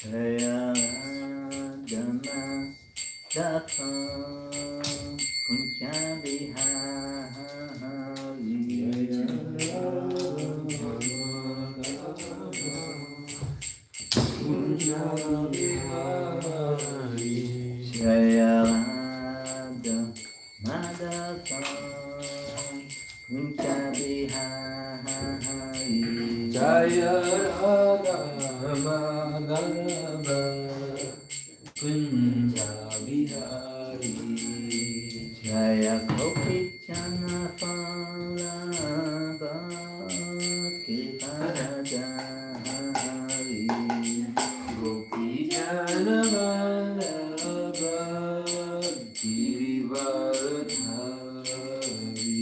Jaya Dhamma Dapam Kunja Bihari Jaya Dhamma Dapam Kunja Bihari Jaya Radha Madhava Kunja Bihari Jaya Gopichana Palava Kivaradari Gopijana Vallabha Girivaradhari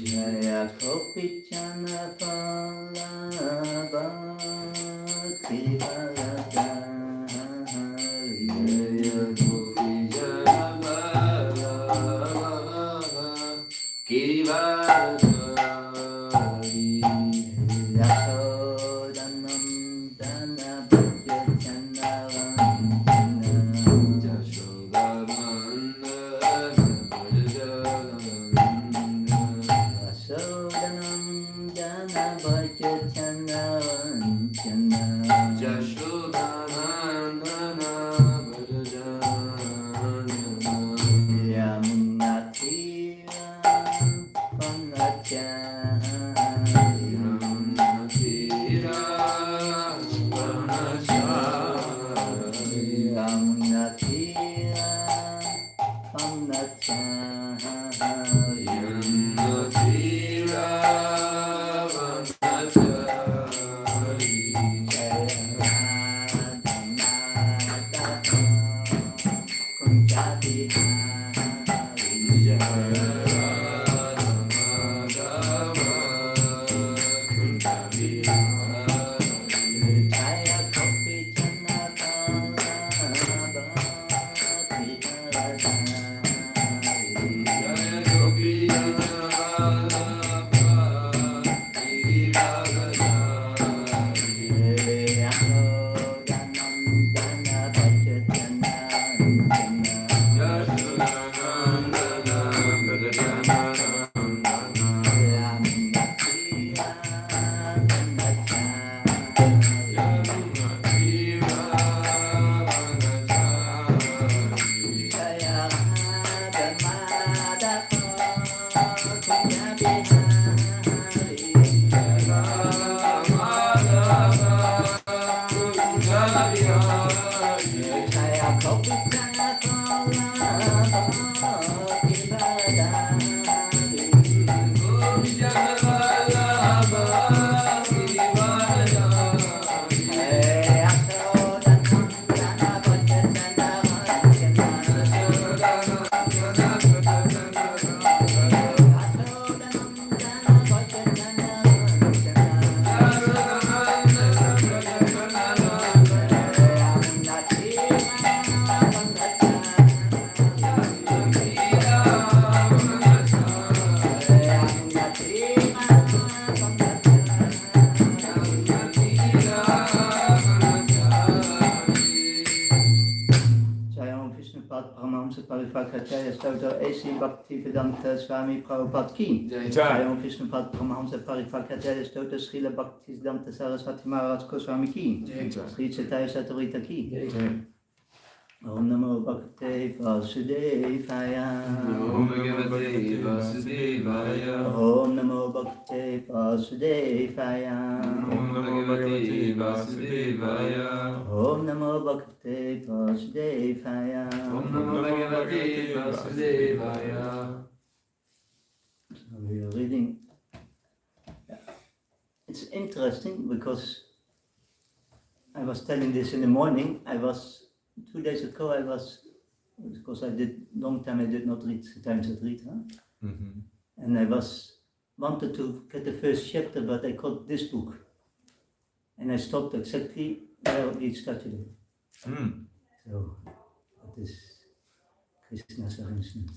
Jaya Gopichana Palava Kivaradari Jaya Gopijana Vallabha Girivaradhari Yashodanam Dana Bhajya Chandavanjana Yashodanam Dana Bhajya Chandavanjana Yamunatira Panachari Yamunatira Panachari Acharya Stoto A.C. Bhaktivedanta Swami Prabhupada Ki. Jai Om Vishnupad Paramahamsa Paripakacharya Stoto Srila Bhaktisiddhanta Saraswati Maharaj Goswami Ki. Sri Chaitanya Satarita Ki. Om Namo Bhagavate Vasudevaya. Om Bhagavate Vasudevaya. Om Namo Bhagavate Vasudevaya. Om Namo Bhagavate Vasudevaya. Om Namo Bhagavate Vasudevaya. Om Namo Bhagavate Vasudevaya. We are reading. It's interesting because I was telling this in the morning. 2 days ago, because I did long time I did not read the Times at Read, huh? And I wanted to get the first chapter, but I got this book, and I stopped exactly where we started. So that is Krishna's arrangement.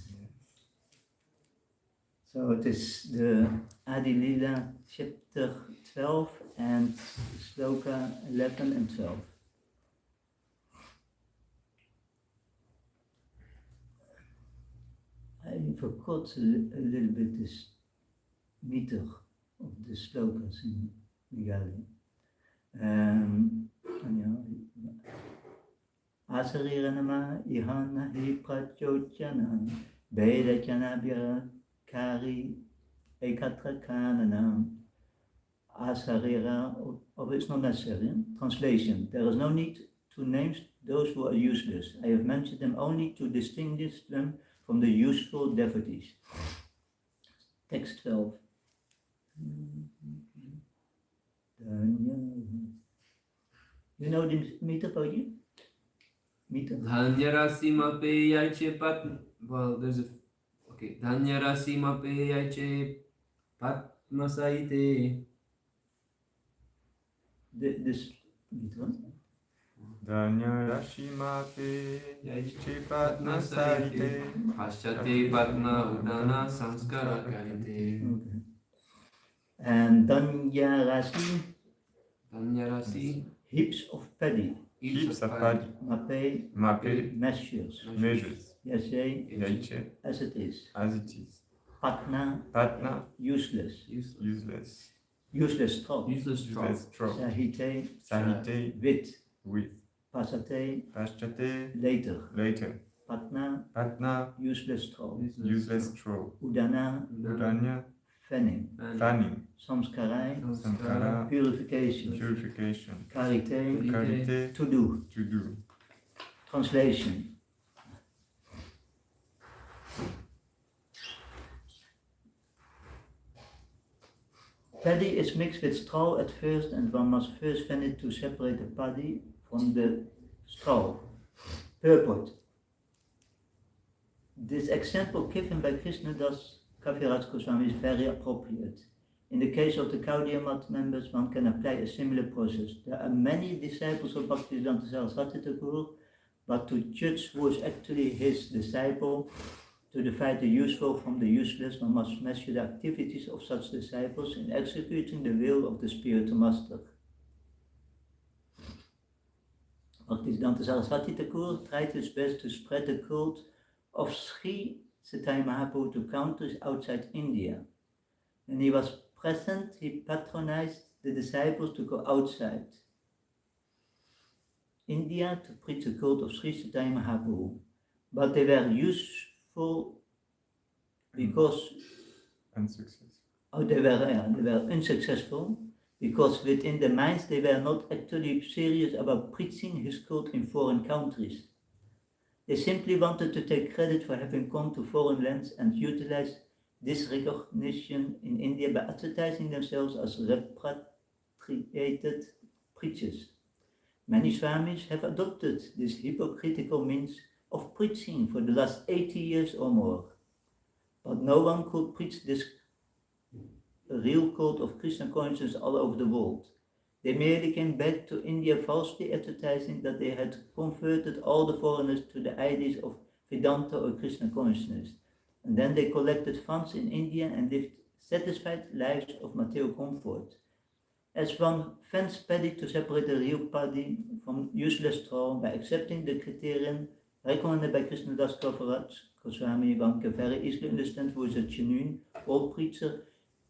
So it is the Adi Lila chapter 12 and sloka 11 and 12. I forgot a little bit this meter of the slokas in Megali. Acharya nama ihana hi prachochana bedachana kari ekatra kananam. Acharya, or it's not necessary. Translation: there is no need to name those who are useless. I have mentioned them only to distinguish them from the useful devotees. Text 12. You know the meter, Pauji? Meter? Dhanyarasi mape yaiche pat. Well, there's a. Okay. Dhanyarasi mape yaiche patmasaite. This meter? Dhanyarashi mape yaiche patmasaite Paschate patma udana samskara karite. Okay. And Dhanyarasi, heaps of paddy. Heaps of paddy. Mape, measures. Yaiche, As it is. Patna, Useless. Useless straw. Sahite, with. Paschate, later. Patna, useless straw. Udana, fanning. Samskara, purification. Karite, to do. Translation. Paddy is mixed with straw at first, and one must first fan it to separate the paddy from the straw. Purport. This example given by Krishnadas Kaviraj Goswami is very appropriate. In the case of the Gaudiya Math members, one can apply a similar process. There are many disciples of Bhaktisiddhanta Saraswati Thakur, but to judge who is actually his disciple, to divide the useful from the useless, one must measure the activities of such disciples in executing the will of the spiritual master. Bhaktisiddhanta Saraswati Thakur tried his best to spread the cult of Sri Chaitanya Mahaprabhu to countries outside India. When he was present, he patronized the disciples to go outside India to preach the cult of Sri Chaitanya Mahaprabhu. But they were useful because they were unsuccessful because within their minds they were not actually serious about preaching his cult in foreign countries. They simply wanted to take credit for having come to foreign lands and utilize this recognition in India by advertising themselves as repatriated preachers. Many Swamis have adopted this hypocritical means of preaching for the last 80 years or more. But no one could preach this real cult of Krishna consciousness all over the world. They merely came back to India falsely advertising that they had converted all the foreigners to the ideas of Vedanta or Krishna consciousness. And then they collected funds in India and lived satisfied lives of material comfort. As one fans paddy to separate the real paddy from useless straw by accepting the criterion recommended by Krishnadas Kaviraj Goswami, one can very easily understand who is a genuine old preacher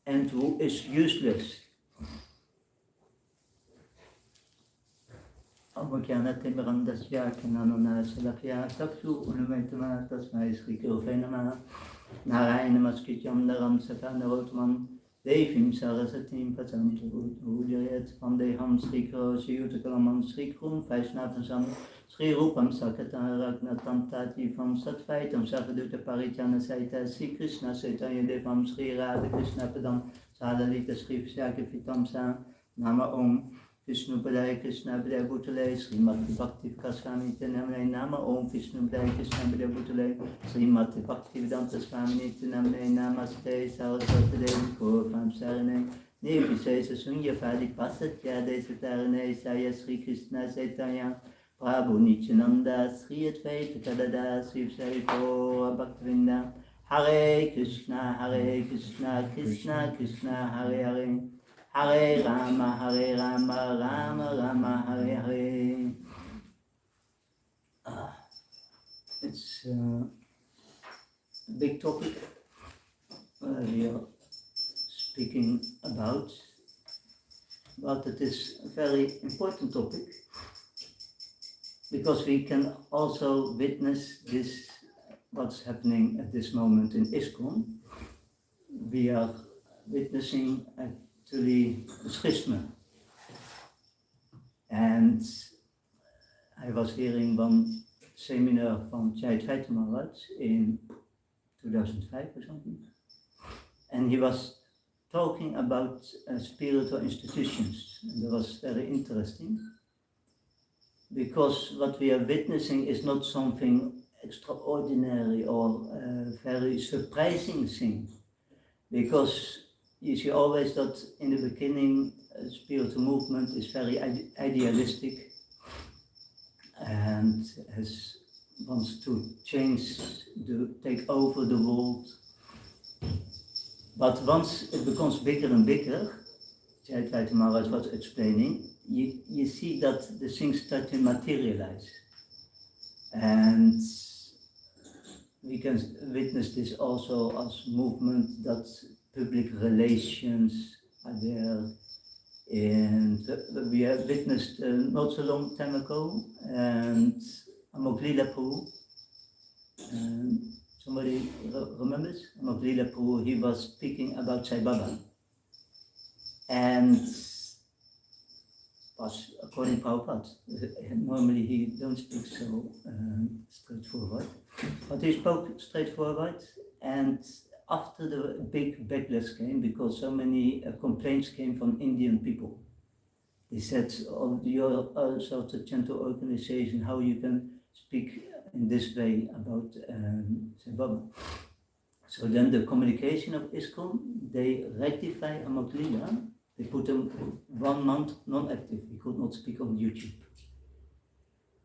and who is useless. Amakyanate Mirandasya Kananana Salakya Saksu Unumentama Tasmai Sri Kurvenama Narayana Maskityam Naram Sakana Rotman Devim Sarasatim Patam Udayat Vandeham Sri Krosi Utakalaman Sri Krum Vaishnavasam Sri Rupam Sakata Ragnatantati Vam Satvaitam Sakaduta Paritana Saita Sri Krishna Saitanya Devam Sri Radha Krishna Padam Sadalita Sri Vyakavitam Sa Nama Om Vishnu Padaya Krishna Padaya Bhutale Srimati Bhakti Kaswami Tinamne Nama Om Vishnu Padaya Krishna Padaya Bhutale Srimati Bhakti Vedanta Swami Tinamne Namaste Saraswati Devi Kurvam Sarane Nirvisesa Sunya Fadi Pasatya Desatarane Saya Sri Krishna Saitanya Prabhu Nityananda Sri Advaita Kadada Sri Saito Bhaktivinda Hare Krishna Krishna Krishna Hare Hare Hare Rama, Rama Rama, Hare Hare. It's big topic we are speaking about, but it is a very important topic because we can also witness this, what's happening at this moment in ISKCON. We are witnessing actually a schisma. And I was hearing one seminar from Acharya Maharaj in 2005 or something. And he was talking about spiritual institutions. And that was very interesting. Because what we are witnessing is not something extraordinary or very surprising thing. Because you see always that in the beginning, spiritual movement is very idealistic and wants to take over the world. But once it becomes bigger and bigger, Acharya Maharaj was explaining, you see that the things start to materialize. And we can witness this also as movement that public relations are there. And we have witnessed not so long time ago, and Lila Prabhu. Somebody remembers? Lila Prabhu, he was speaking about Sai Baba. And was according to Prabhupada. Normally he don't speak so straightforward, but he spoke straightforward. And after the big backlash came, because so many complaints came from Indian people, they said, "Oh, you're such a gentle organization. How you can speak in this way about Sai Baba?" So then the communication of ISKCON, they rectify Amok Lila. They put him 1 month non-active. He could not speak on YouTube.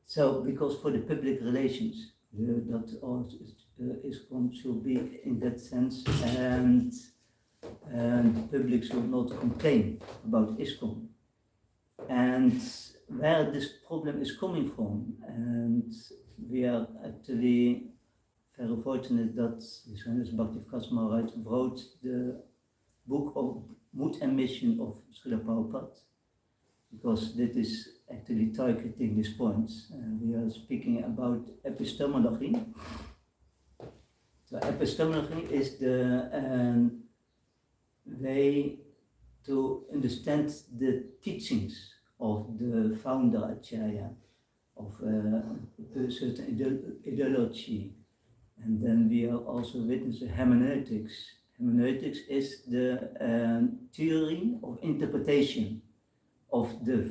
So, because for the public relations, that ISKCON should be in that sense, and the public should not complain about ISKCON. And where this problem is coming from, and we are actually very fortunate that His Highness Bhakti Maharaj wrote the book of Mood and Mission of Srila Prabhupada, because this is actually targeting these points. We are speaking about epistemology. So epistemology is the way to understand the teachings of the founder Acharya, of a certain ideology. And then we are also witnessing hermeneutics. Hermeneutics is the theory of interpretation of the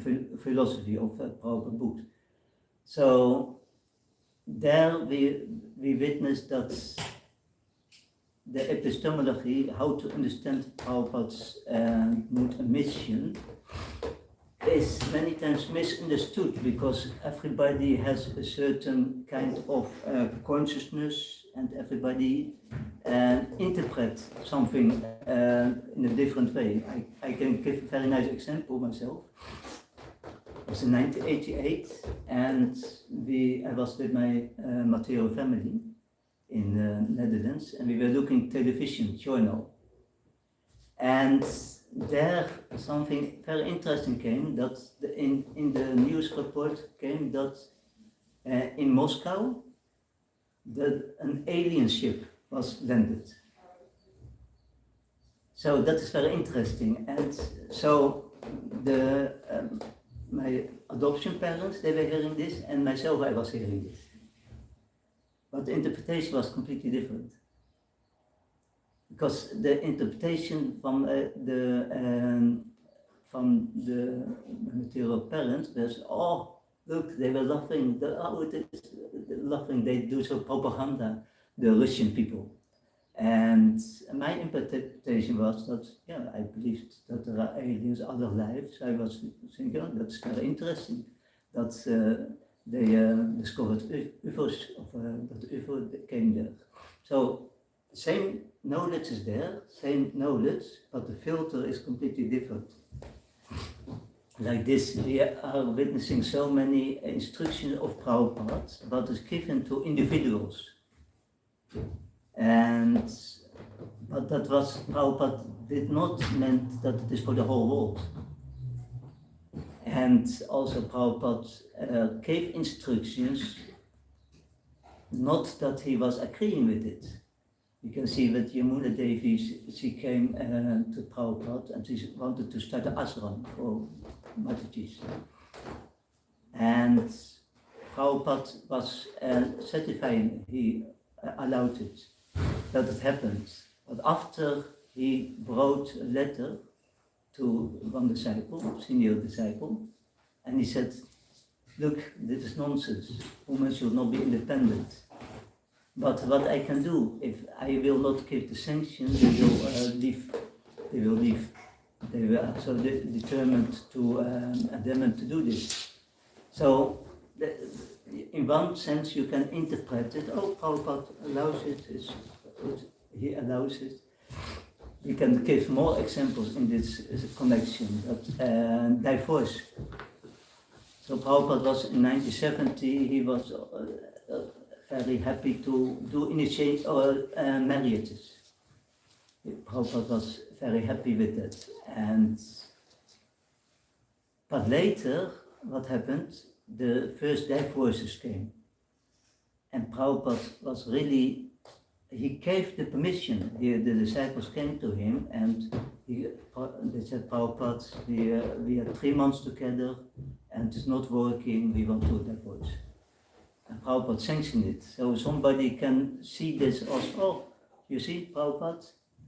philosophy of Prabhupada books. So there we witness that the epistemology, how to understand Prabhupada's mood and mission, is many times misunderstood, because everybody has a certain kind of consciousness, and everybody interprets something in a different way. I can give a very nice example myself. It was in 1988, and I was with my material family in the Netherlands, and we were looking television journal. And there something very interesting came, that in the news report came that in Moscow that an alien ship was landed. So that is very interesting. And so my adoption parents, they were hearing this, and myself, I was hearing this. But the interpretation was completely different. Because the interpretation from the material parents was, "Oh, look, they were laughing. Laughing. They do so propaganda, the Russian people." And my interpretation was that, yeah, I believed that there are aliens, other lives. I was thinking, oh, that's very interesting. That they discovered UFOs, that UFO came there. So same knowledge is there, same knowledge, but the filter is completely different. Like this, we are witnessing so many instructions of Prabhupada, but is given to individuals. But that was, Prabhupada did not meant that it is for the whole world. And also Prabhupada gave instructions, not that he was agreeing with it. You can see that Yamuna Devi, she came to Prabhupada and she wanted to start an ashram for Matajis. And Prabhupada was certifying, he allowed it, that it happened. But after he wrote a letter to one disciple, senior disciple, and he said, look, this is nonsense, women should not be independent. But what I can do, if I will not give the sanction, they will leave. They will leave. They were so determined to adamant to do this. So, in one sense, you can interpret it. Oh, Prabhupada allows it. He allows it. We can give more examples in this connection. But divorce. So Prabhupada was in 1970. He was very happy to initiate marriages. Prabhupada was very happy with that. But later, what happened? The first divorces came. And Prabhupada was really, he gave the permission. The disciples came to him and they said, Prabhupada, we are 3 months together and it's not working, we want to divorce. And Prabhupada sanctioned it. So somebody can see this as, oh, you see, Prabhupada,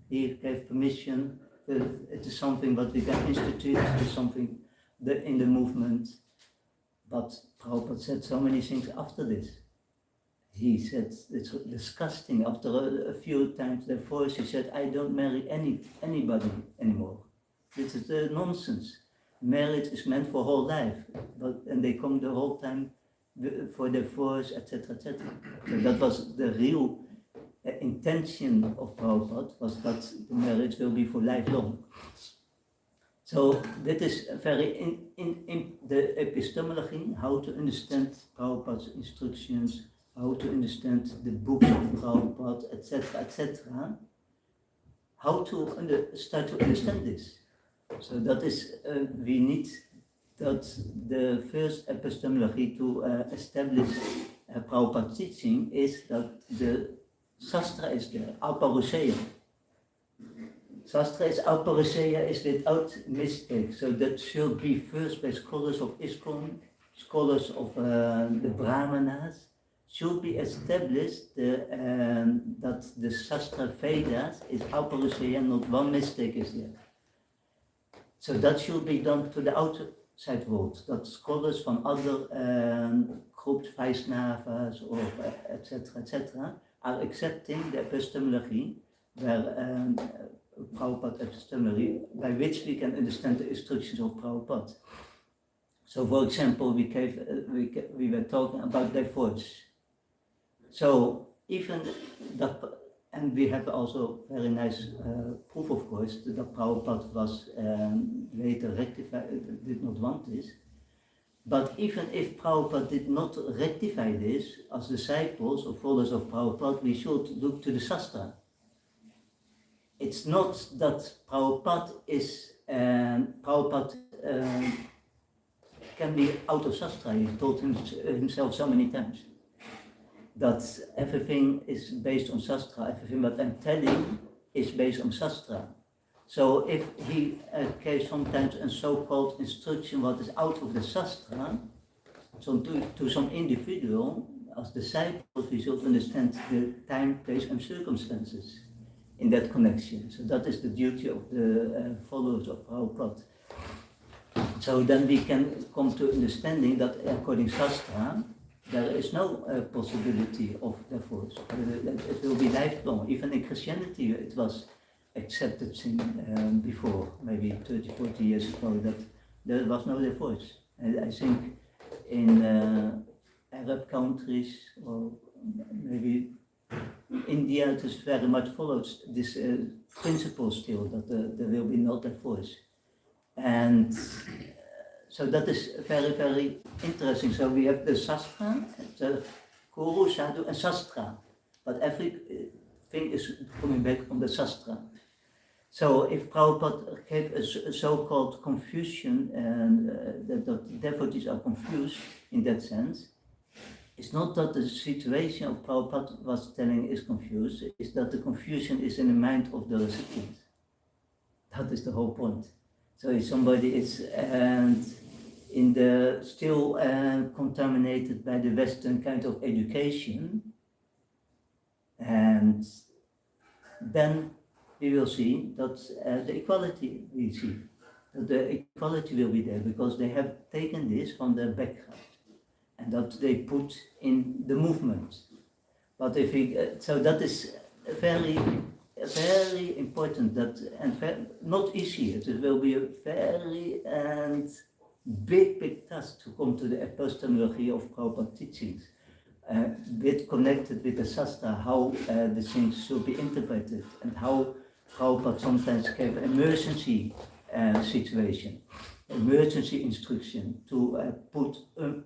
he gave permission, it is something that we can institute, it is something in the movement. But Prabhupada said so many things after this. He said, it's disgusting, after a few times divorce, he said, I don't marry anybody anymore. This is nonsense. Marriage is meant for whole life, and they come the whole time for divorce, etc., etc. So that was the real intention of Prabhupada, was that the marriage will be for lifelong. So that is very in the epistemology, how to understand Prabhupada's instructions, how to understand the books of Prabhupada, etc., etc. How to start to understand this. So that is, we need that the first epistemology to establish Prabhupada's teaching is that the Shastra is there, Aparuseya. Shastra is Aparuseya is without mistake. So that should be first by scholars of ISKCON, scholars of the Brahmanas, should be established that the Shastra Vedas is Aparuseya, not one mistake is there. So that should be done to the outside world, that scholars from other groups, Vaishnavas or etc., are accepting the epistemology, where Prabhupada epistemology, by which we can understand the instructions of Prabhupada. So, for example, we were talking about divorce. So even that, and we have also very nice proof, of course, that Prabhupada was later rectified, did not want this. But even if Prabhupada did not rectify this, as disciples or followers of Prabhupada, we should look to the Shastra. It's not that Prabhupada is, Prabhupada can be out of Shastra. He told himself so many times that everything is based on Shastra, everything that I'm telling is based on Shastra. So if he gave sometimes a so-called instruction what is out of the Shastra, so to some individual, as disciples, we should understand the time, place and circumstances in that connection. So that is the duty of the followers of Prabhupada. So then we can come to understanding that according to Shastra, there is no possibility of divorce. It will be lifelong. Even in Christianity it was accepted before, maybe 30, 40 years ago, that there was no divorce. And I think in Arab countries, or maybe India, it is very much followed this principle still, that there will be no divorce. And so that is very, very interesting. So we have the Shastra, the Guru, Sadhu and Shastra. But thing is coming back on the Shastra. So if Prabhupada gave a so-called confusion and that the devotees are confused in that sense, it's not that the situation of Prabhupada was telling is confused, it's that the confusion is in the mind of the recipient. That is the whole point. So if somebody is in the still contaminated by the Western kind of education, and then we will see that the equality we see, that the equality will be there because they have taken this from their background and that they put in the movement. But if we, so that is very important that and not easy. It will be a very and big task to come to the epistemology of Prabhupada teachings. Bit connected with the Shastra, how the things should be interpreted and how Prabhupada sometimes gave emergency situation, emergency instruction to put up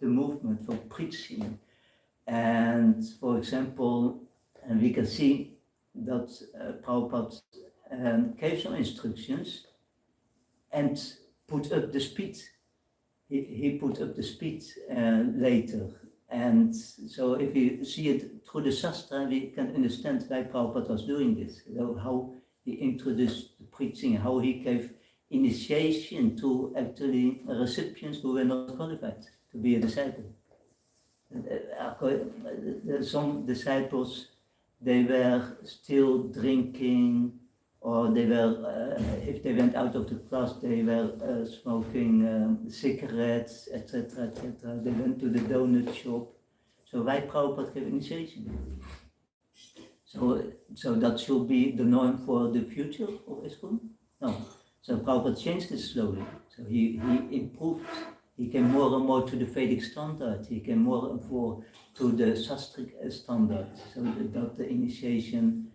the movement for preaching. And for example, and we can see that Prabhupada gave some instructions and put up the speed. He put up the speed later. And so if you see it through the Shastra, we can understand why Prabhupada was doing this, how he introduced the preaching, how he gave initiation to actually recipients who were not qualified to be a disciple. Some disciples, they were still drinking, or they were, if they went out of the class, they were smoking cigarettes, etc., etc. They went to the donut shop. So why Prabhupada gave initiation? So that should be the norm for the future of ISKCON? No. So Prabhupada changed this slowly. So he improved. He came more and more to the Vedic standard. He came more and more to the Shastric standard. So that the initiation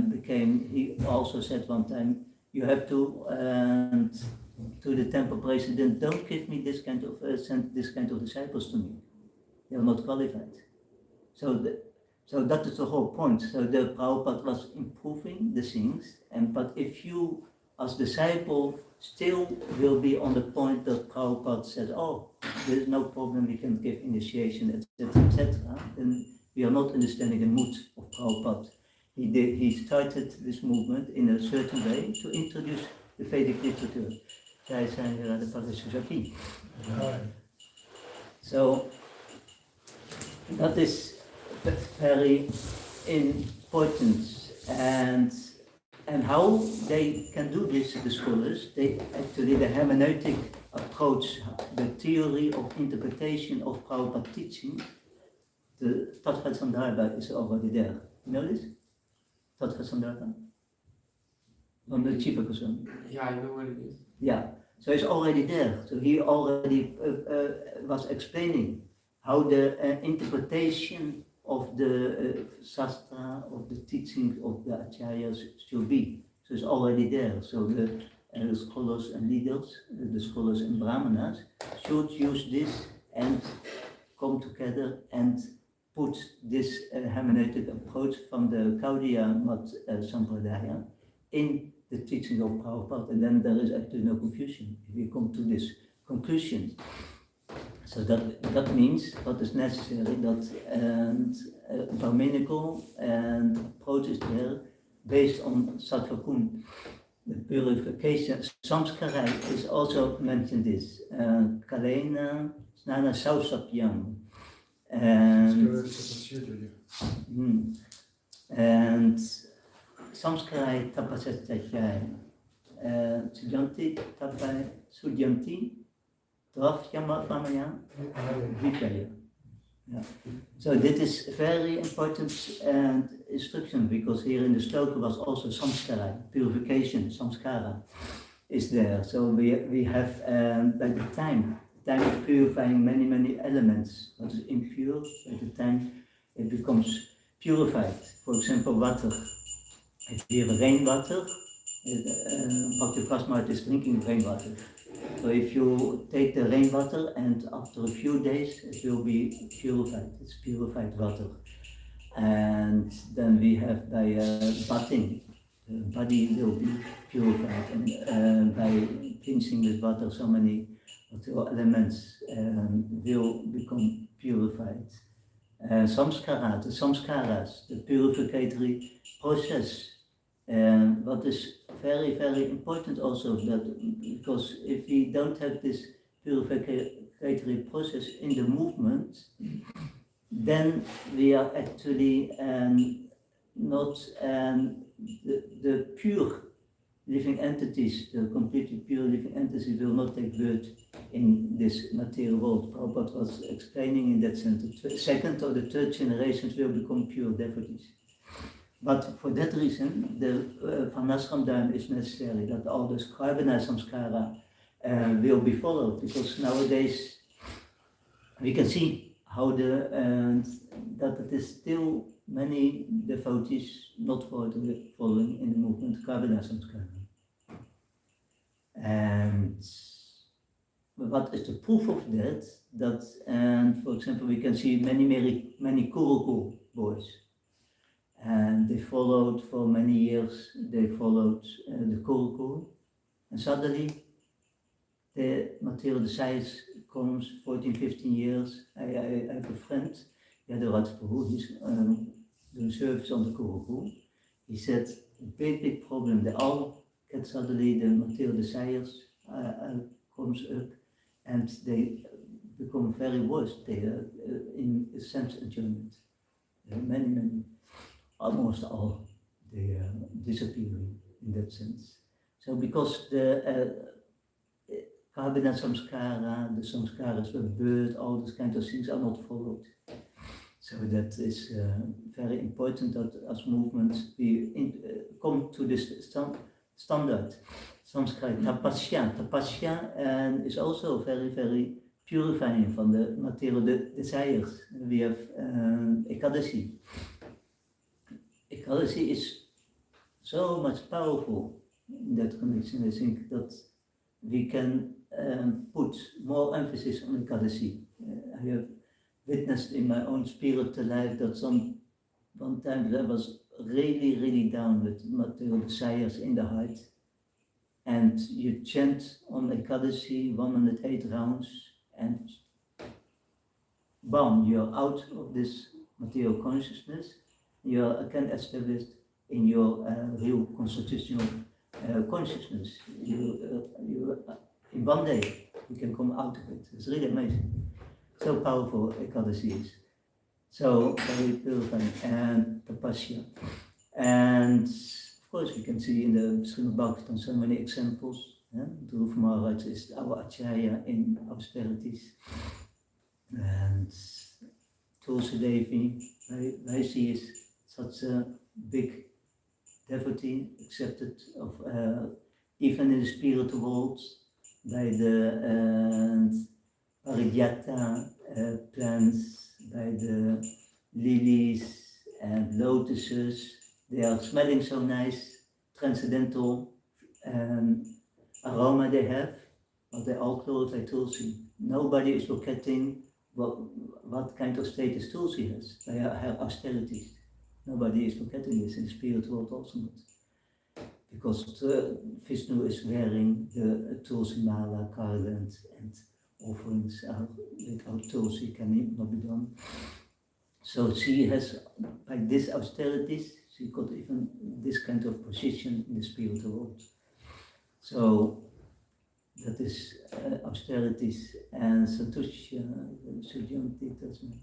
became, he also said one time, you have to the temple president, don't give me this kind of, send this kind of disciples to me. They are not qualified. So that is the whole point. So the Prabhupada was improving the things, but if you as disciple still will be on the point that Prabhupada said, oh, there is no problem, we can give initiation, etc., then we are not understanding the mood of Prabhupada. He started this movement in a certain way to introduce the Vedic literature. Radha Parisisvara Mandir. So that is very important, and how they can do this, the scholars, they actually, the hermeneutic approach, the theory of interpretation of Prabhupada teaching, the Tattva Sandarbha is already there. You know this? Tattva Sandarbha? From the Chifa Goswami. Yeah, I know what it is. Yeah, so it's already there. So he already was explaining how the interpretation of the Shastra, of the teaching of the Acharyas should be. So it's already there. So the scholars and leaders, the scholars and Brahmanas should use this and come together and put this hermeneutic approach from the Gaudiya Mat Sampradaya in the teaching of Prabhupada, and then there is actually no confusion if we come to this conclusion. So that means what is necessary, that Brahminical and approach is there based on Sattva-kun, the purification. Samskara is also mentioned this. Kalena Snana Sausapyam. And Samskara Tapasatya. Sudyanti Tapai Sudyanti. Drafyamaya Vipaya. So this is very important instruction, because here in the sloka was also samskara, purification, samskara is there. So we have by the time of purifying many elements. What is impure, by the time it becomes purified. For example, water. If we have rainwater, Bhakti Prasma is drinking rainwater. So if you take the rainwater and after a few days it will be purified, it's purified water. And then we have by bathing, the body will be purified, and by cleansing with water, so many material elements will become purified. Samskara, the samskaras, the purificatory process, what is very, very important also, that because if we don't have this purificatory process in the movement, then we are actually not the pure living entities, the completely pure living entities will not take birth in this material world. Prabhupada was explaining in that sense, the second or the third generations will become pure devotees. But for that reason, the Varnashram Dharma is necessary, that all the Scribana Samskara will be followed, because nowadays we can see how that it is still many devotees not following in the movement Scribana Samskara. And what is the proof of that? That, and for example, we can see many Kurukul boys, and they followed for many years. They followed the Kurukul, and suddenly the material desires comes 14, 15 years. I have a friend, Radha Parisisvara, he's doing service on the Kurukul. He said, a big problem, they all get suddenly the material desires comes up, and they become very worse. They are in a sense enjoyment. Many, almost all, they are disappearing in that sense. So because the Karbana Samskara, the Samskaras were birth, all these kind of things are not followed. So that is very important that as movements we come to this standard. Sanskrit, tapasya, and is also very, very purifying from the material desires. We have Ekadasi. Ekadasi is so much powerful in that connection. I think that we can put more emphasis on Ekadasi. I have witnessed in my own spiritual life that one time I was really, really down with material desires in the heart. And you chant on Ekadasi 108 rounds, and bam, you're out of this material consciousness. You're again established in your real constitutional consciousness. You in one day you can come out of it. It's really amazing. So powerful Ekadasi is. So very purifying, and tapasya. And of course we can see in the Srimad Bhagavatam so many examples. Dhruva Maharaj is our Acharya in austerities. And Tulsi Devi, she is such a big devotee, accepted of even in the spiritual world by the Parijata plants, by the lilies and lotuses. They are smelling so nice, transcendental aroma they have, but they all glorify Tulsi. Nobody is forgetting what kind of status Tulsi has by her austerities. Nobody is forgetting this in the spiritual world also not. Because Vishnu is wearing the Tulsi Mala, garland, and offerings are without Tulsi cannot be done. So she has, by this austerities, she got even this kind of position in the spiritual world. So that is austerities, and Santushya, Sujanti, that's me.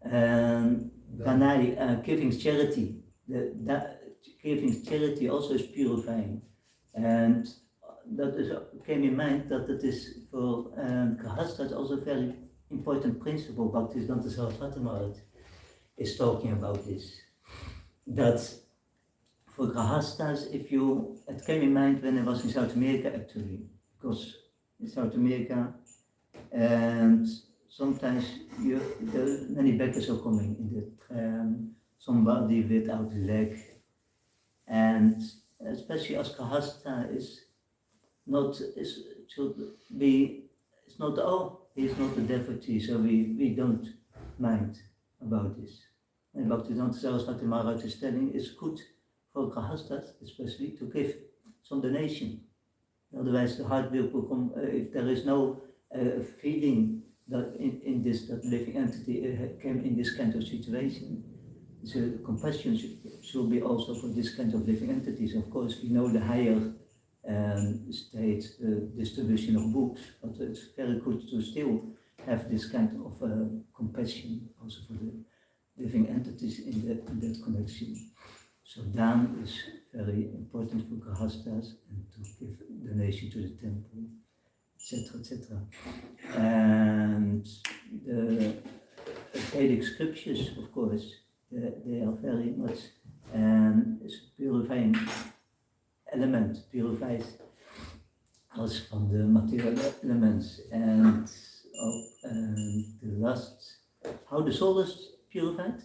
And Danai, giving charity. Giving charity also is purifying. And that came in mind that it is for Grahastas also a very important principle. Bhaktisiddhanta Saraswati Maharaj is talking about this. That for Grahastas, it came in mind when I was in South America actually, because in South America, and sometimes there are many beggars are coming in the tram, somebody without a leg, and especially as Grahasta is not he's not a devotee, so we don't mind about this. And Bhaktivedanta Saraswati Maharaj is telling it's good for Grahastas, especially, to give some donation. Otherwise, the heart will become, if there is no feeling that in this, that living entity came in this kind of situation, so compassion should be also for this kind of living entities. Of course, we know the higher state, the distribution of books, but it's very good to still have this kind of compassion also for the living entities in that connection. So Daan is very important for Grahastas and to give donation to the temple, etc., etc. And the Vedic scriptures, of course, they are very much purifying element, purifies us from the material elements. And the last, how the soul is purified?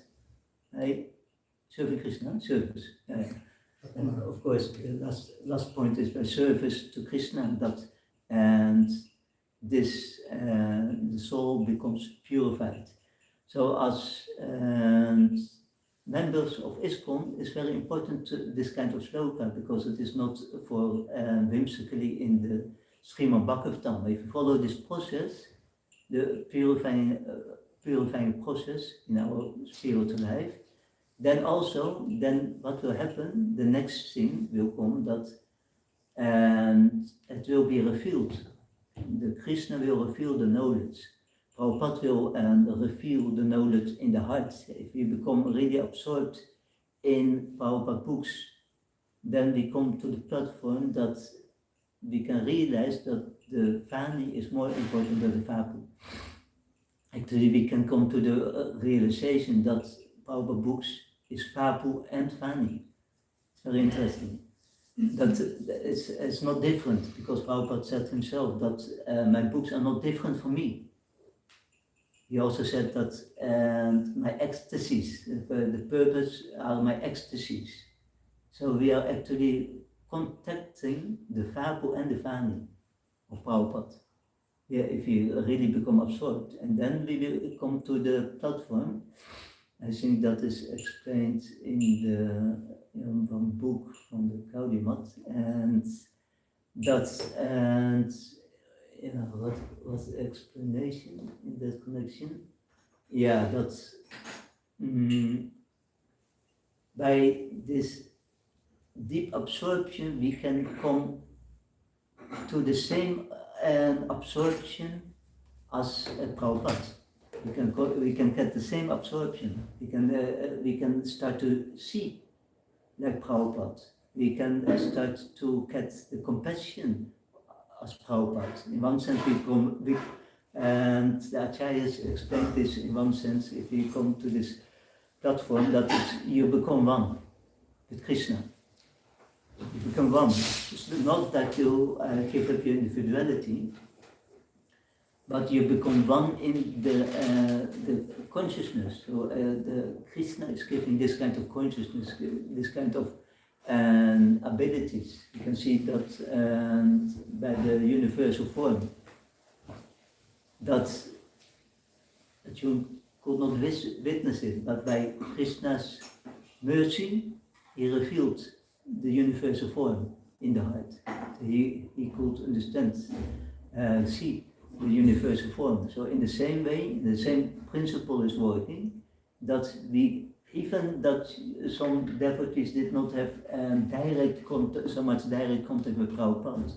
By serving Krishna, service. And of course, the last point is by service to Krishna, and this the soul becomes purified. So as members of ISKCON, it's very important this kind of sloka, because it is not for whimsically in the Srimad Bhagavatam. If you follow this process, the purifying process in our spiritual life, then what will happen, the next thing will come, that it will be revealed. The Krishna will reveal the knowledge. Prabhupada will reveal the knowledge in the heart. If we become really absorbed in Prabhupada books, then we come to the platform that we can realize that the Vani is more important than the Vapu. Actually, we can come to the realization that Prabhupada books is Vapu and Vani. It's very interesting. That it's not different, because Prabhupada said himself that my books are not different from me. He also said that my ecstasies, the purpose are my ecstasies. So we are actually contacting the Vapu and the Vani of Prabhupada. Yeah, if you really become absorbed, and then we will come to the platform. I think that is explained in the one book from the Kaudimat, and what was the explanation in that connection? Yeah, that's by this deep absorption we can come to the same absorption as Prabhupada. We can get the same absorption. We can start to see like Prabhupada. We can start to get the compassion as Prabhupada. In one sense, and the Acharyas explained this in one sense. If you come to this platform, that is, you become one with Krishna. You become one. It's not that you give up your individuality, but you become one in the consciousness. So the Krishna is giving this kind of consciousness, this kind of abilities. You can see that by the universal form, that you could not witness it, but by Krishna's mercy, he revealed the universal form in the heart. So he could understand, see the universal form. So in the same way, the same principle is working, that even that some devotees did not have so much direct contact with Prabhupada.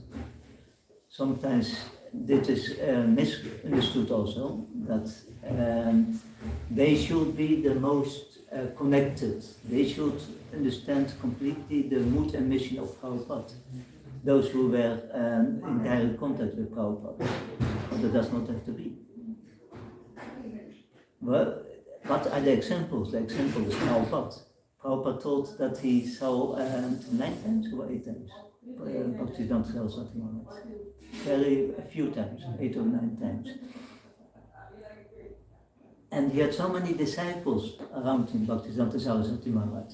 Sometimes this is misunderstood also, that they should be the most connected. They should understand completely the mood and mission of Prabhupada. Those who were in direct contact with Prabhupada. But that does not have to be. Well, what are the examples? The example is Prabhupada. Prabhupada told that he saw 9 times or 8 times. Bhaktivedanta Saraswati Maharaj. Very few times, 8 or 9 times. And he had so many disciples around him, Bhaktivedanta Saraswati Maharaj.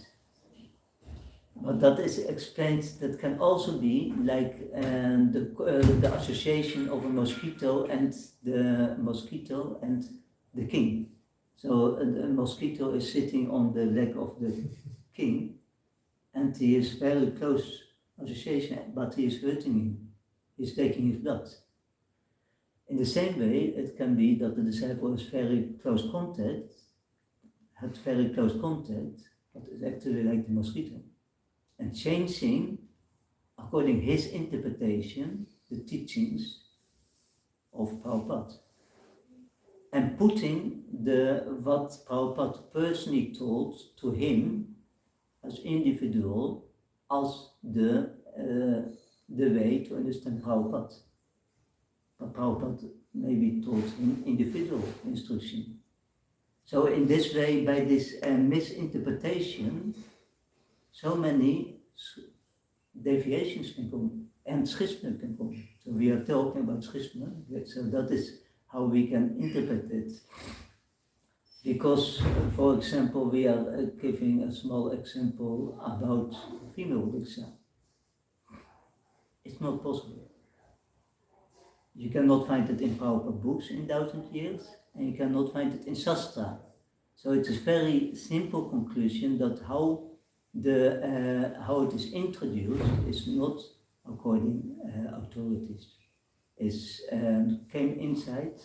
But that is explained, that can also be like the association of a mosquito and the king. So a mosquito is sitting on the leg of the king, and he is very close association, but he is hurting him. He's taking his blood. In the same way, it can be that the disciple has very close contact, but is actually like the mosquito, and changing, according his interpretation, the teachings of Prabhupada, and putting what Prabhupada personally told to him as individual as the way to understand Prabhupada. But Prabhupada maybe taught him individual instruction. So in this way, by this misinterpretation, so many deviations can come, and schisma can come. So we are talking about schisma, so that is how we can interpret it. Because, for example, we are giving a small example about female Diksha. It's not possible. You cannot find it in Prabhupada books in 1,000 years, and you cannot find it in Shastra. So it is very simple conclusion that how it is introduced is not according authorities. It came inside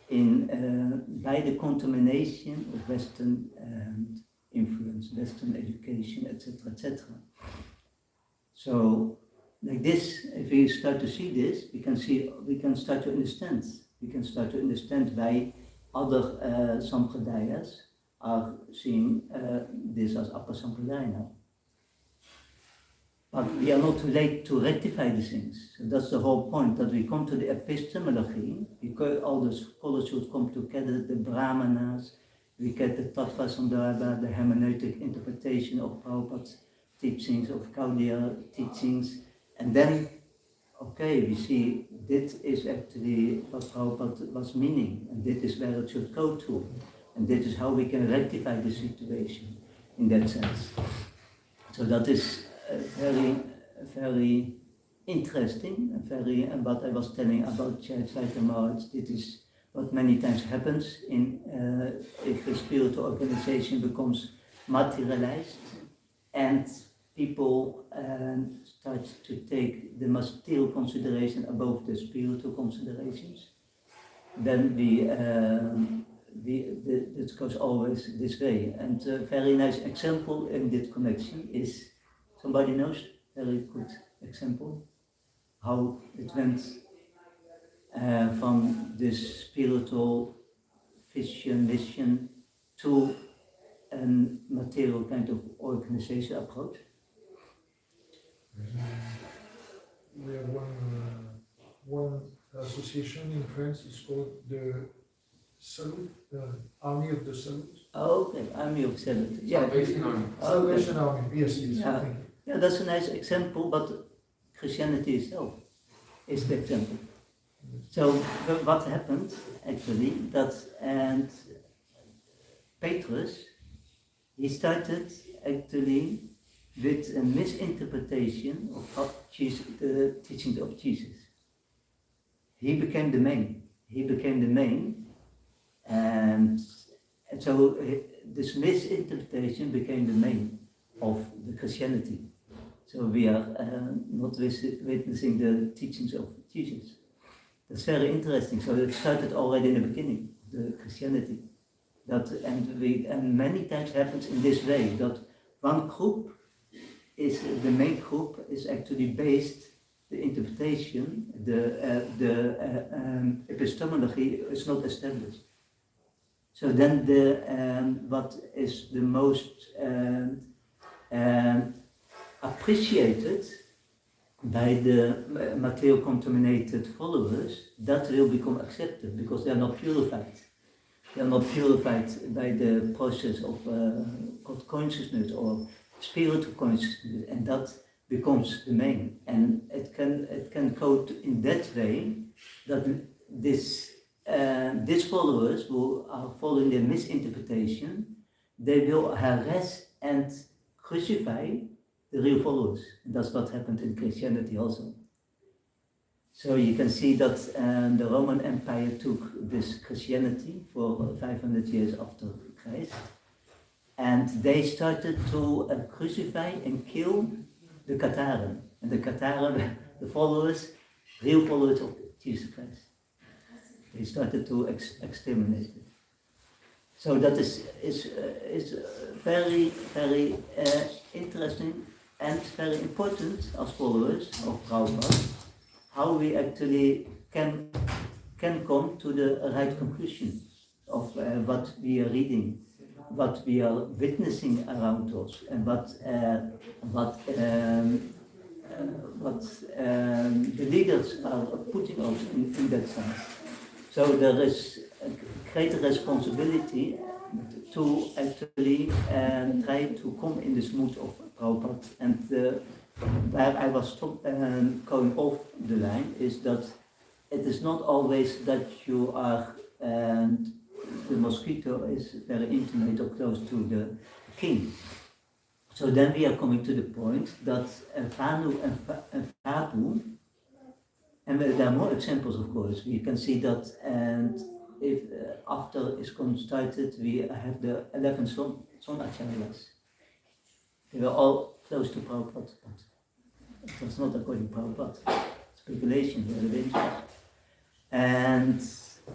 by the contamination of Western influence, Western education, etc., etc. So, like this, if we start to see this, we can start to understand. We can start to understand why other sampradayas are seeing this as upper sampradaya now. But we are not too late to rectify these things. So that's the whole point, that we come to the epistemology, because all the scholars should come together, the Brahmanas, we get the Tattva Sandarbha, the hermeneutic interpretation of Prabhupada's teachings, of Gaudiya teachings, and then, okay, we see this is actually what Prabhupada was meaning, and this is where it should go to, and this is how we can rectify the situation in that sense. So that is very, very interesting, and what I was telling about Chaitanya Maharaj, this is what many times happens if a spiritual organization becomes materialized and people start to take the material consideration above the spiritual considerations, then it goes always this way. And a very nice example in this connection is, somebody knows, very good example, how it went from this spiritual vision, mission to a material kind of organization approach. We have one association in France. It's called the Salute, Army of the Salute. Oh, okay, Army of Salute. Yeah. Salvation Army. Salvation Army. Yes, yes. Yeah. Thank you. Yeah, that's a nice example, but Christianity itself is the example. So what happened actually, and Petrus, he started actually with a misinterpretation of Jesus, the teachings of Jesus. He became the main, and so this misinterpretation became the main of the Christianity. So we are not witnessing the teachings of Jesus. That's very interesting. So it started already in the beginning, the Christianity. And many times happens in this way, that one group the main group is actually based, the interpretation, the epistemology is not established. So then what is the most appreciated by the material contaminated followers, that will become accepted because they are not purified. They are not purified by the process of God consciousness or spiritual consciousness, and that becomes the main. And it can go in that way that these followers who are following the misinterpretation, they will harass and crucify the real followers. And that's what happened in Christianity also. So you can see that the Roman Empire took this Christianity for 500 years after Christ, and they started to crucify and kill the Catharen. And the Catharen, the followers, real followers of Jesus Christ. They started to exterminate it. So that is very, very interesting and very important as followers of Prabhupada, how we actually can come to the right conclusion of what we are reading, what we are witnessing around us, and what the leaders are putting out in that sense. So there is a great responsibility to actually try to come in this mood of Prabhupada. And where I was going off the line is that it is not always that you are, the mosquito is very intimate or close to the king. So then we are coming to the point that Vanu and Prabhu, and there are more examples, of course. We can see that, and if after ISKCON started, we have the 11 son Acharyas. They were all close to Prabhupada, but it was not according to Prabhupada. Speculation, very dangerous. And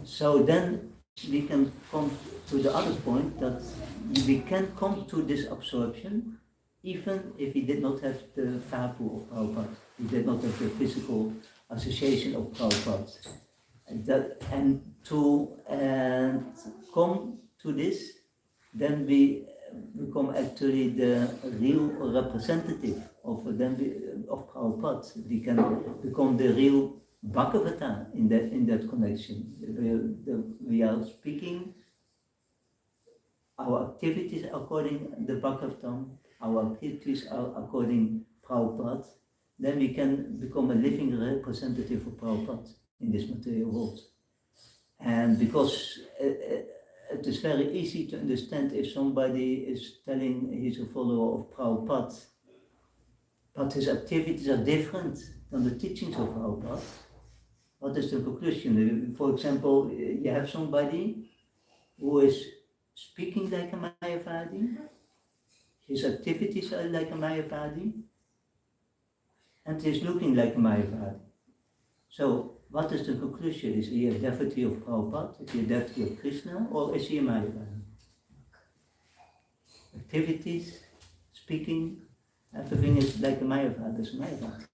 so then we can come to the other point that we can come to this absorption even if we did not have the Prabhu of Prabhupada, we did not have the physical association of Prabhupada. And to come to this, then we become actually the real representative of Prabhupada. We can become the real Bhagavata in that connection. We are speaking our activities according to the Bhagavatam, our activities are according to Prabhupada, then we can become a living representative of Prabhupada in this material world. And because it is very easy to understand if somebody is telling he's a follower of Prabhupada, but his activities are different than the teachings of Prabhupada, what is the conclusion? For example, you have somebody who is speaking like a Mayavadi, his activities are like a Mayavadi, and he's looking like a Mayavadi. So, what is the conclusion? Is he a devotee of Prabhupada? Is he a devotee of Krishna? Or is he a Mayavadi? Activities, speaking, everything is like a Mayavadi. It's a Mayavadi.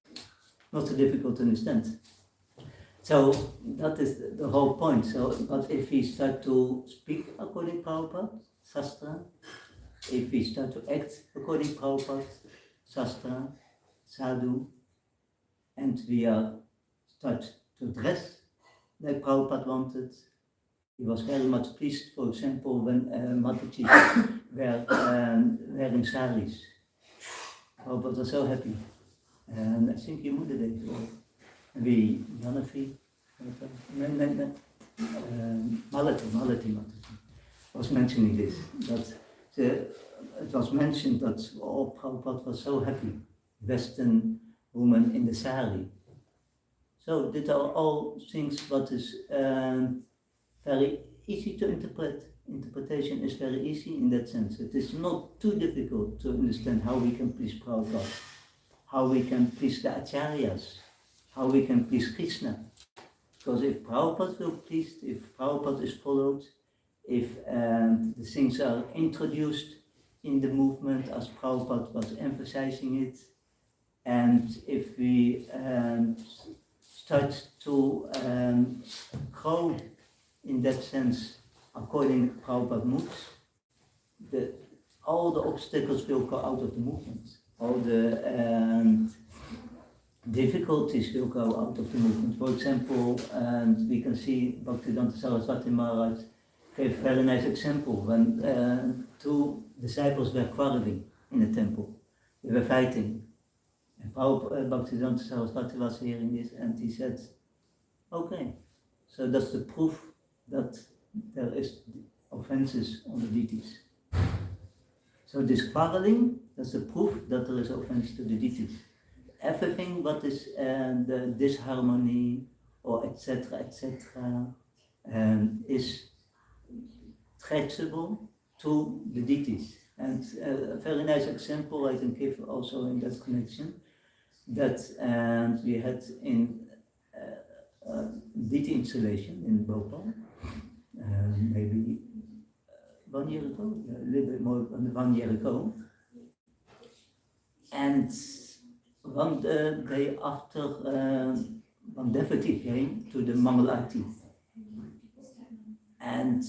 Not so difficult to understand. So, that is the whole point. So, but if we start to speak according to Prabhupada, Shastra, if we start to act according to Prabhupada, Shastra, Sadhu, and we start to dress like Prabhupada wanted. He was very much pleased, for example, when Mataji were wearing saris. Prabhupada was so happy. And I think he moved it or we Janafi, Malati Mataji was mentioning this. That it was mentioned that Prabhupada was so happy, Western woman in the sari. So these are all things what is very easy to interpret. Interpretation is very easy in that sense. It is not too difficult to understand how we can please Prabhupada, how we can please the Acharyas, how we can please Krishna. Because if Prabhupada will pleased, if Prabhupada is followed, if the things are introduced in the movement as Prabhupada was emphasizing it, and if we start to grow in that sense according to Prabhupada moves, all the obstacles will go out of the movement. All the difficulties will go out of the movement. For example, and we can see Bhaktivedanta Saraswati Maharaj gave a very nice example when two disciples were quarreling in the temple. They were fighting. And Bhaktivedanta Saraswati was hearing this and he said, okay, so that's the proof that there is offenses on the deities. So this quarreling, that's the proof that there is offense to the deities. everything what is the disharmony or etc. Is traceable to the deities. And a very nice example I can give also in that connection, that we had in deity installation in Bhopal, maybe 1 year ago, a little bit more than 1 year ago. And one day after, one devotee came to the Mangal Aarti. And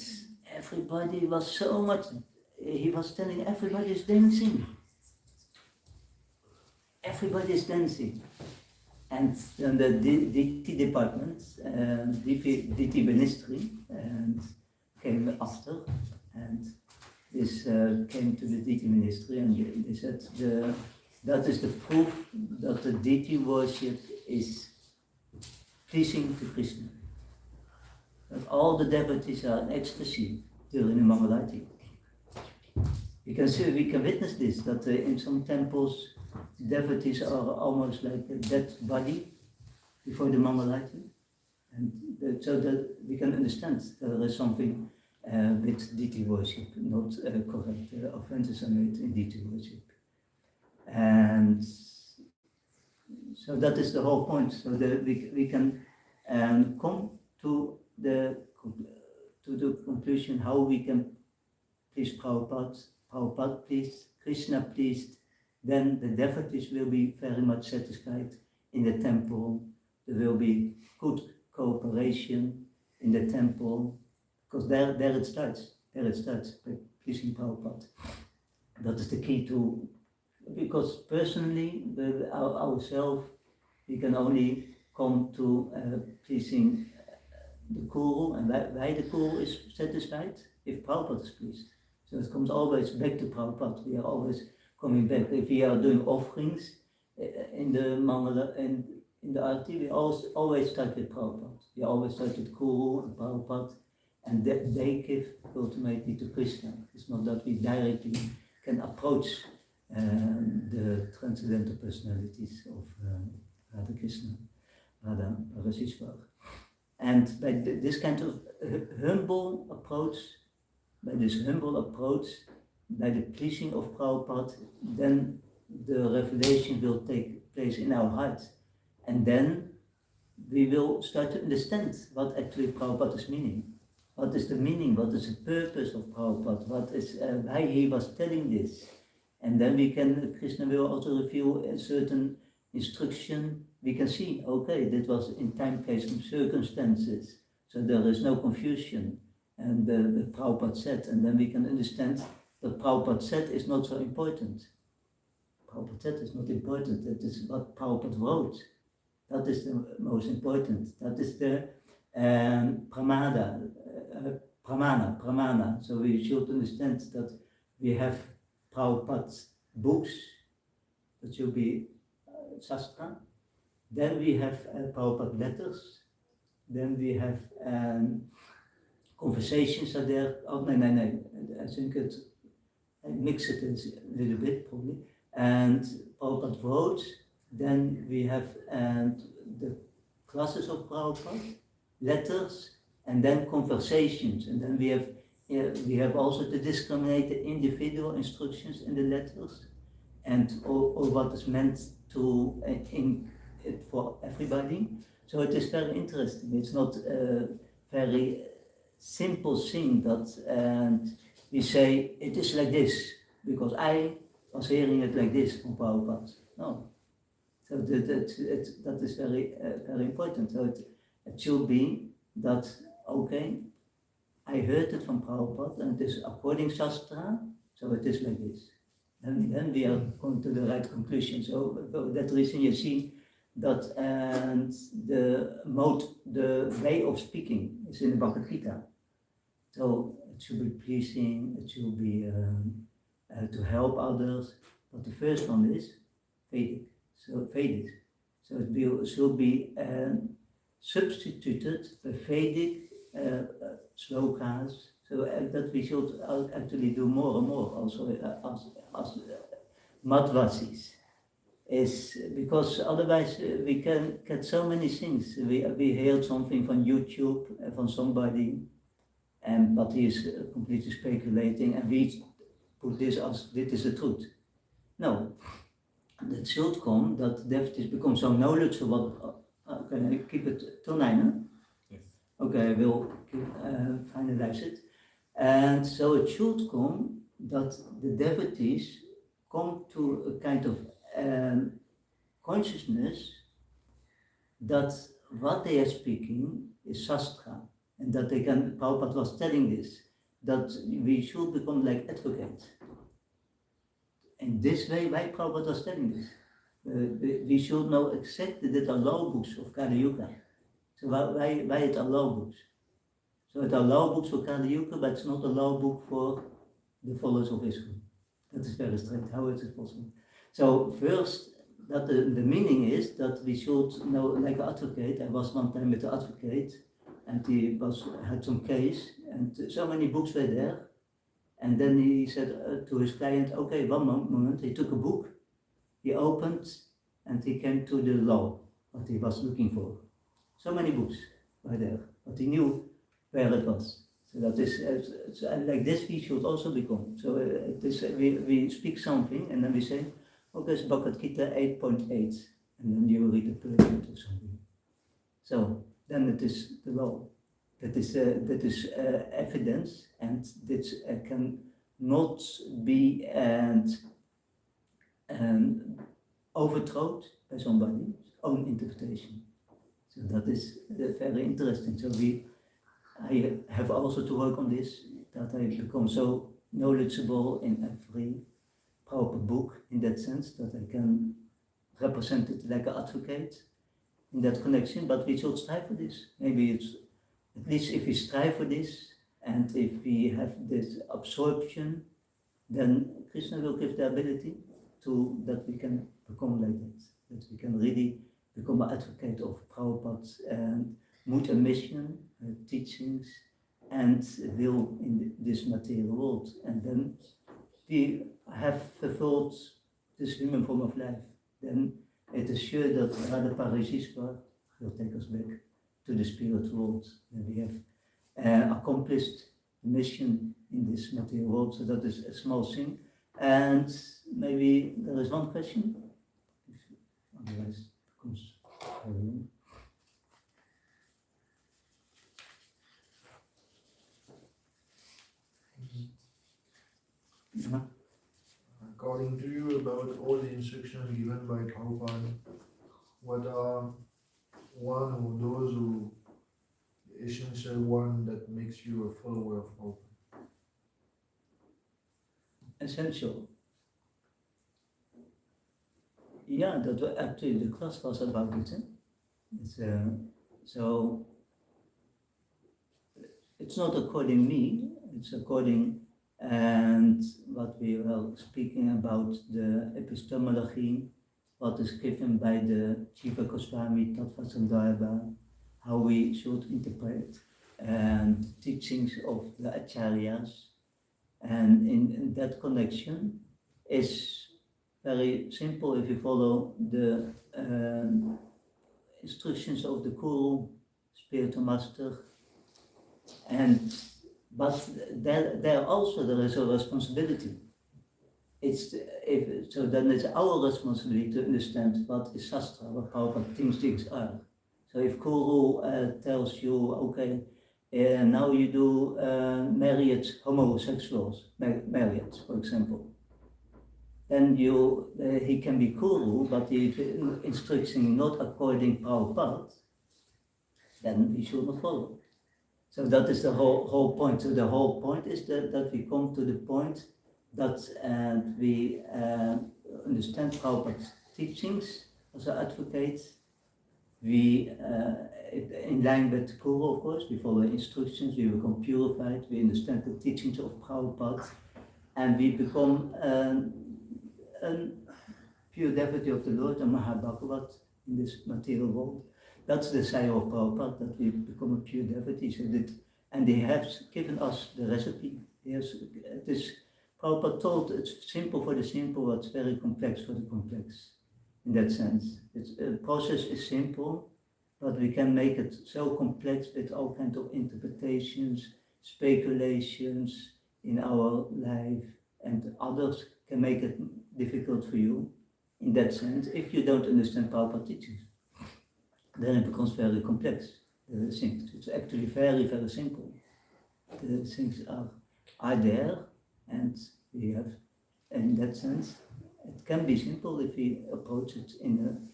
everybody was so much, he was telling everybody is dancing. Everybody is dancing. And then the DT department, DT ministry, came after, and this came to the DT ministry, and they said that is the proof that the DT worship is pleasing to Krishna. That all the devotees are in ecstasy during the Mangalati. We can witness this, that in some temples devotees are almost like a dead body before the Mangalati. And so that we can understand there is something with deity worship, not correct. Offenses are made in deity worship. And so that is the whole point. So that we can come to the conclusion how we can please Prabhupada pleased, Krishna pleased, then the devotees will be very much satisfied in the temple. There will be good cooperation in the temple, because there it starts by pleasing Prabhupada. That is the key to, because personally, ourselves, we can only come to pleasing the Guru, and why the Guru is satisfied? If Prabhupada is pleased. So it comes always back to Prabhupada. We are always coming back. If we are doing offerings in the Mangala and in the Aarti, we always start with Prabhupada. We always start with Guru and Prabhupada, and they give ultimately to Krishna. It's not that we directly can approach the transcendental personalities of Radha Krishna, Radha Parisisvara. And by this kind of humble approach, by the pleasing of Prabhupada, then the revelation will take place in our hearts. And then we will start to understand what actually Prabhupada is meaning. What is the meaning? What is the purpose of Prabhupada? What is why he was telling this? And then Krishna will also reveal a certain instruction. We can see, okay, that was in time, place, and circumstances. So there is no confusion. And the Prabhupada said, and then we can understand that Prabhupada said is not so important. Prabhupada said is not important. That is what Prabhupada wrote. That is the most important. That is the pramana. So we should understand that we have Prabhupada's books, that should be Shastra. Then we have Prabhupada letters. Then we have conversations are there. Oh, no. I think I mix it a little bit probably. And Prabhupada wrote. Then we have the classes of Prabhupada, letters, and then conversations. And then we have also to discriminate the individual instructions in the letters, and or what is meant to in it for everybody. So it is very interesting. It's not a very simple thing that we say it is like this because I was hearing it like this from Prabhupada. No. So that is very very important. So it should be that, okay, I heard it from Prabhupada and it is according Shastra, so it is like this. And then we are going to the right conclusion. So for that reason you see that the way of speaking is in the Bhagavad Gita. So it should be pleasing, it should be to help others. But the first one is Vedic. So Vedic. So it should be substituted by Vedic slokas. So that we should actually do more and more also as Madhvasis. is because otherwise we can get so many things. We heard something from YouTube from somebody, but he is completely speculating, and we put this as this is the truth. No, it should come that devotees become so knowledgeable. Can I keep it till 9? Huh? Yes. Okay, I will finalize it. And so it should come that the devotees come to a kind of consciousness that what they are speaking is Shastra, and that they can, Prabhupada was telling this, that we should become like advocates. In this way, why Prabhupada was telling this? We should know exactly that are law books of Kali Yuga. So why it are law books? So it are law books for Kali Yuga, but it's not a law book for the followers of ISKCON. That is very strange. How is it possible? So first, that the meaning is that we should know, like an advocate. I was one time with an advocate, and he had some case, and so many books were there. And then he said to his client, okay, one moment, he took a book, he opened, and he came to the law, what he was looking for. So many books were there, but he knew where it was. So that is, like this we should also become. So it is, we speak something, and then we say, okay, it's Bhagavad Gita 8.8, and then you read the page or something. So then it is the law. That is evidence, and this can not be overthrown by somebody's own interpretation. So that is very interesting. So I have also to work on this, that I become so knowledgeable in every proper book, in that sense, that I can represent it like an advocate in that connection, but we should strive for this. Maybe it's, at least if we strive for this, and if we have this absorption, then Krishna will give the ability to, that we can become like that we can really become an advocate of Prabhupada's mood and mission, teachings, and will in this material world. And then we have fulfilled this human form of life. Then it is sure that Radha Parisisvara will take us back to the spirit world. And we have accomplished the mission in this material world. So that is a small thing. And maybe there is one question. Otherwise, it becomes very long. Uh-huh. According to you, about all the instructions given by Prabhupada, what are one of those who essential one that makes you a follower of Prabhupada? Essential. Yeah, that actually the class was about it. It's, so it's not according me, it's according and what we were speaking about the epistemology, what is given by the Jiva Goswami, Tattva Sandarbha, how we should interpret and teachings of the Acharyas, and in that connection is very simple if you follow the instructions of the Guru, spiritual master, but there also there is a responsibility. So then it's our responsibility to understand what is Shastra, what Prabhupada things are. So if Guru tells you, okay, now you do married homosexuals, married, for example, then he can be Guru, but if instruction not according to Prabhupada, then we should not follow. So that is the whole point. So the whole point is that we come to the point that we understand Prabhupada's teachings as an advocate. We, in line with Guru, of course, we follow instructions, we become purified, we understand the teachings of Prabhupada, and we become a pure devotee of the Lord, a Mahabhagavat in this material world. That's the desire of Prabhupada, that we become a pure devotee. So and they have given us the recipe. Prabhupada told it's simple for the simple, but it's very complex for the complex. in that sense. The process is simple, but we can make it so complex with all kinds of interpretations, speculations in our life, and others can make it difficult for you in that sense if you don't understand Prabhupada teachings. Then it becomes very complex. The things. It's actually very, very simple. The things are there, and we have, in that sense, it can be simple if we approach it in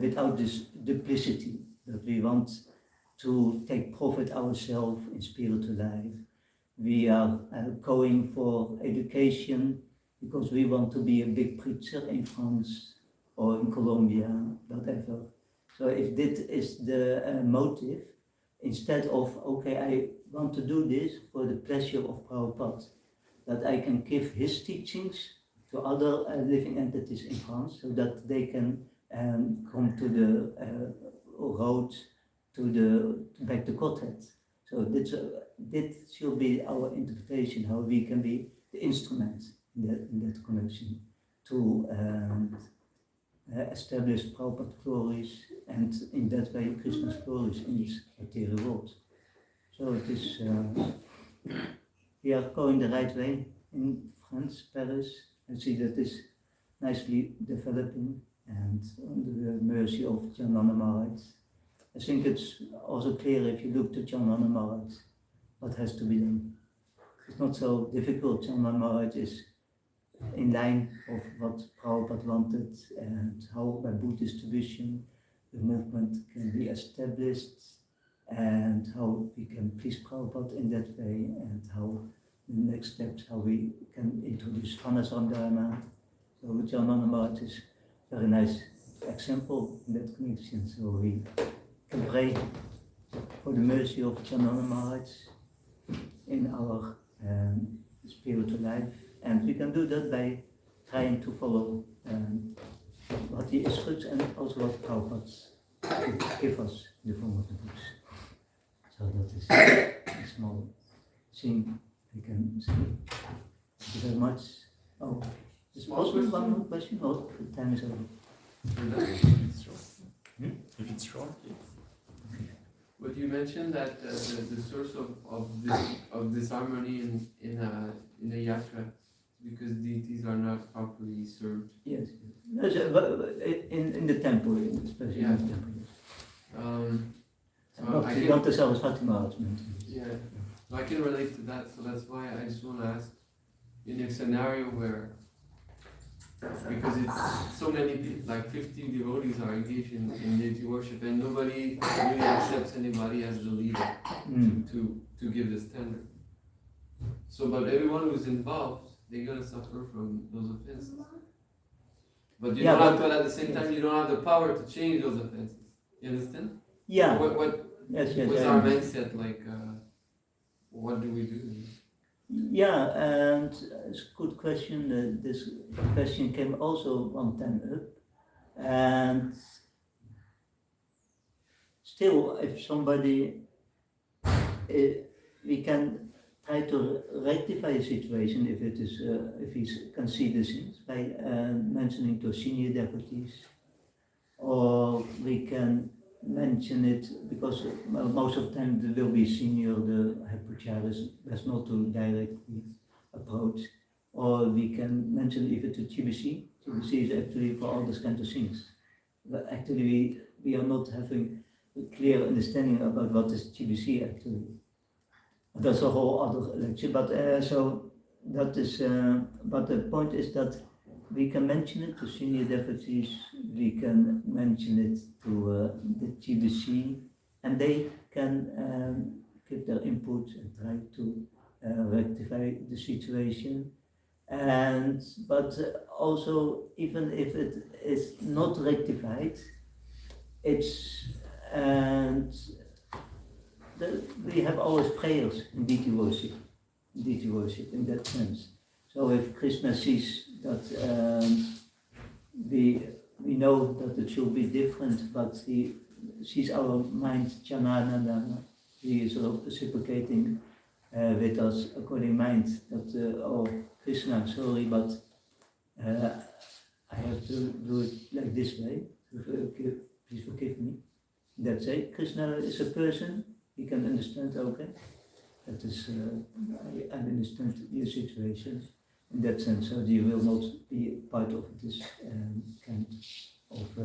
without this duplicity that we want to take profit ourselves in spiritual life. We are going for education because we want to be a big preacher in France or in Colombia, whatever. So if this is the motive, instead of, okay, I want to do this for the pleasure of Prabhupada, that I can give his teachings to other living entities in France so that they can come to the road back to Godhead. So this should be our interpretation, how we can be the instrument in that connection to establish Prabhupada glories, and in that way Krishna's glories in this material world. So it is, we are going the right way in France, Paris. I see that is nicely developing, and under the mercy of Janana Maharaj. I think it's also clear if you look to Janana Maharaj, what has to be done. It's not so difficult. Janana Maharaj is in line of what Prabhupada wanted, and how by Buddhist tradition the movement can be established, and how we can please Prabhupada in that way, and how the next steps, how we can introduce Vanasandharma. So Janana Maharaj is a very nice example in that connection. So we can pray for the mercy of Janana Maharaj in our spiritual life. And we can do that by trying to follow what he instructs and also what Prabhupada give us in the form of the books. So that is a small thing we can say. Thank you very much. Oh, is possible one more question? Oh, the time is over. If it's short, yes. But you mentioned that the source of this harmony in a yatra is because deities are not properly served. Yes, in the temple, especially in the temple. Not the Saraswati Maharaj mentioned. Yeah, so I can relate to that. So that's why I just want to ask, in a scenario where, because it's so many people, like 50 devotees are engaged in deity worship, and nobody really accepts anybody as the leader to give the standard. So, but everyone who's involved, they're gonna suffer from those offenses. But you don't have to, at the same time, you don't have the power to change those offenses. You understand? Yeah. What's our mindset like? What do we do? Yeah, and it's a good question. This question came also one time up, and still, if somebody, we can try to rectify a situation if it is, if he can see the things by mentioning to senior devotees, or we can mention it because most of the time there will be senior, the Acharyas, that's not to directly approach, or we can mention even to GBC. GBC is actually for all these kind of things. But actually we are not having a clear understanding about what is GBC actually. That's a whole other lecture, but so that is, but the point is that we can mention it to senior devotees, we can mention it to the GBC, and they can give their input and try to rectify the situation. And but also, even if it is not rectified, it's we have always prayers in deity worship in that sense. So if Krishna sees that we know that it should be different, but he sees our mind, Janana, he is sort of reciprocating with us according mind that, oh Krishna, I'm sorry, but I have to do it like this way. Please forgive me. That's it. Krishna is a person. He can understand. Okay, that is. I understand your situation in that sense. So you will not be part of this kind of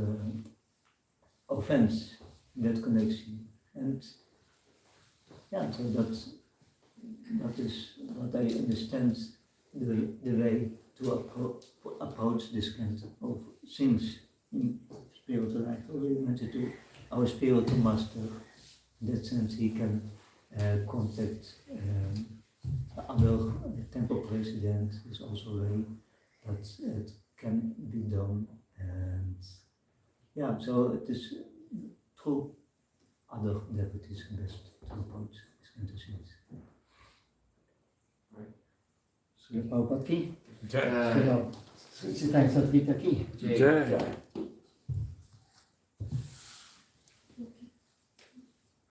offense in that connection. And yeah, so that is what I understand the way to approach this kind of things in spiritual life. Related to our spiritual master. In that sense, he can contact other temple president. Is also a way that it can be done. And yeah, so it is through other devotees best to approach this kind of things. Prabhupada ki? Jai. Srila Sri Satvika ki? Jai.